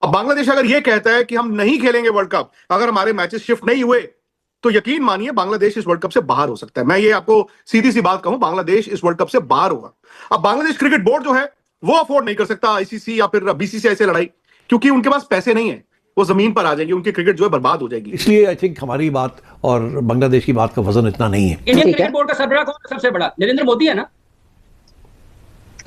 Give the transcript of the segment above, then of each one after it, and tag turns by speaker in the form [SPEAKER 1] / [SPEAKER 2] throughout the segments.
[SPEAKER 1] अब बांग्लादेश अगर ये कहता है कि हम नहीं खेलेंगे वर्ल्ड कप, अगर हमारे मैचेस शिफ्ट नहीं हुए, तो यकीन मानिए बांग्लादेश इस वर्ल्ड कप से बाहर हो सकता है। मैं ये आपको सीधी सी बात कहूं, बांग्लादेश इस वर्ल्ड कप से बाहर होगा। अब बांग्लादेश क्रिकेट बोर्ड जो है वो अफोर्ड नहीं कर सकता आईसीसी या फिर बीसीसीआई से लड़ाई, क्योंकि उनके पास पैसे नहीं है, वो जमीन पर आ जाएंगे, उनकी क्रिकेट जो है बर्बाद हो जाएगी।
[SPEAKER 2] इसलिए आई थिंक हमारी बात और बांग्लादेश की बात का वजन इतना नहीं है।
[SPEAKER 3] इंडियन क्रिकेट बोर्ड का सरबराह कौन है सबसे बड़ा? नरेंद्र मोदी है ना।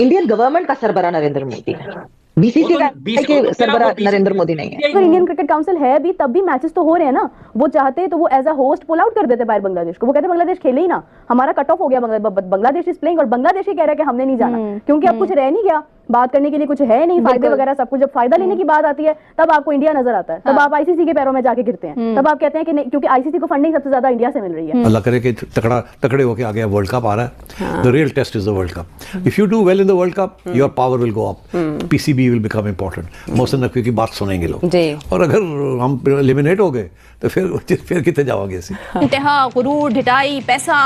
[SPEAKER 4] इंडियन गवर्नमेंट का सरबराह नरेंद्र मोदी है, बीसीसीआई के सरबराह नरेंद्र मोदी नहीं है।
[SPEAKER 5] अगर इंडियन क्रिकेट काउंसिल है भी तब भी मैचेस तो हो रहे हैं ना। वो चाहते तो वो as a host pull out कर देते बाहर बांग्लादेश को। वो कहते बांग्लादेश खेले ही ना, हमारा कट ऑफ हो गया, बांग्लादेश इज प्लेइंग, और बांग्लादेश ही कह रहा है कि हमने नहीं जाना, क्योंकि अब कुछ रह नहीं गया बात करने के लिए, कुछ है नहीं, फायदे वगैरह सब कुछ। जब फायदा लेने की बात आती है तब आपको इंडिया नजर आता है, तब आप आईसीसी के पैरों में जाके गिरते हैं, तब आप कहते हैं कि नहीं, क्योंकि आईसीसी को फंडिंग सबसे ज्यादा इंडिया से मिल रही है।
[SPEAKER 2] अल्लाह करे कि तकड़े होके आ गया, वर्ल्ड कप आ रहा है। The real test is the world cup. If you do well in the world cup, your power will go up, PCB will become important. Mohsin Naqvi की बात सुनेंगे लोग, और अगर हम एलिमिनेट हो गए तो फिर कितने जाओगे ऐसी
[SPEAKER 6] इंतहा, गुरूर, ढिठाई, पैसा,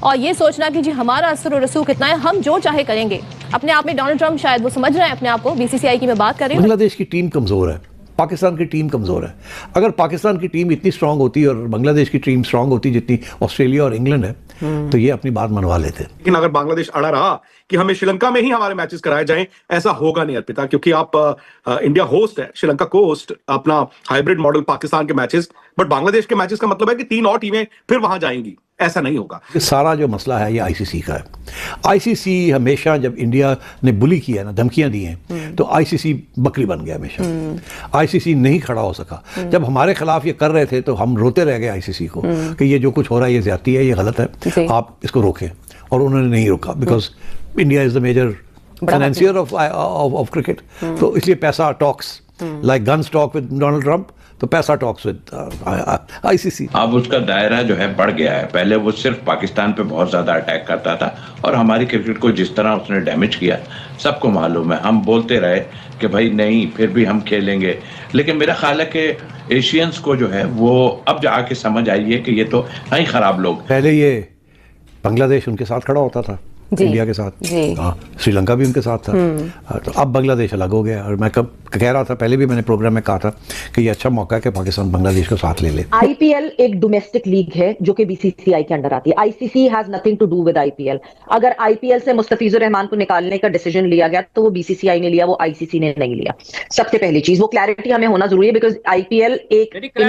[SPEAKER 6] और ये सोचना कि जी हमारा असर और रसूख कितना है, हम जो चाहे करेंगे। अपने आप में डोनाल्ड ट्रंप शायद वो समझ रहे हैं अपने आप को, बीसीसीआई की मैं बात कर रही हूँ।
[SPEAKER 2] बांग्लादेश की टीम कमजोर है, पाकिस्तान की टीम कमजोर है। अगर पाकिस्तान की टीम इतनी स्ट्रांग होती और बांग्लादेश की टीम स्ट्रांग होती जितनी ऑस्ट्रेलिया और इंग्लैंड है, तो ये अपनी बात मनवा लेते।
[SPEAKER 1] लेकिन अगर बांग्लादेश अड़ा रहा कि हमें श्रीलंका में ही हमारे मैचेस कराए जाएं, ऐसा होगा नहीं अर्पिता, क्योंकि आप इंडिया होस्ट है, श्रीलंका को होस्ट, अपना हाइब्रिड मॉडल पाकिस्तान के मैचेस, बट बांग्लादेश के मैचेस का मतलब है कि 3 और टीमें फिर वहां जाएंगी, ऐसा नहीं होगा।
[SPEAKER 2] ये सारा जो मसला है ये आईसीसी का है। आईसीसी हमेशा जब इंडिया ने बुली किया ना, धमकियां दी हैं, तो आईसीसी बकरी बन गया हमेशा। आईसीसी नहीं खड़ा हो सका। जब हमारे खिलाफ ये कर रहे थे तो हम रोते रह गए आईसीसी को कि ये जो कुछ हो रहा है ये ज्यादती है, ये गलत है, आप इसको रोकें, और उन्होंने नहीं रोका। Because India is the major financier of cricket, तो इसलिए पैसा talks, like guns talk with Donald Trump, तो पैसा टॉक्स विद आईसीसी।
[SPEAKER 7] अब उसका दायरा जो है बढ़ गया है। पहले वो सिर्फ पाकिस्तान पे बहुत ज्यादा अटैक करता था, और हमारी क्रिकेट को जिस तरह उसने डैमेज किया सबको मालूम है। हम बोलते रहे कि भाई नहीं, फिर भी हम खेलेंगे, लेकिन मेरा ख्याल है कि एशियंस को जो है वो अब जाके समझ आई है कि ये तो हैं ही खराब लोग।
[SPEAKER 2] पहले ये बांग्लादेश उनके साथ खड़ा होता था, इंडिया के साथ, हाँ, श्रीलंका भी उनके साथ था, तो अब बांग्लादेश अलग हो गया। और मैं कब कह रहा था, पहले भी मैंने प्रोग्राम में कहा था कि ये अच्छा मौका है कि पाकिस्तान बांग्लादेश को साथ ले ले।
[SPEAKER 4] आईपीएल एक डोमेस्टिक लीग है जो कि बीसीसीआई के अंडर आती है। ICC has nothing to do with IPL. अगर आईपीएल से मुस्तफिजुर रहमान को निकालने का डिसीजन लिया गया तो वो बीसीसीआई ने लिया, वो आईसीसी ने नहीं लिया। सबसे पहली चीज वो क्लैरिटी हमें होना जरूरी है, बिकॉज आईपीएल एक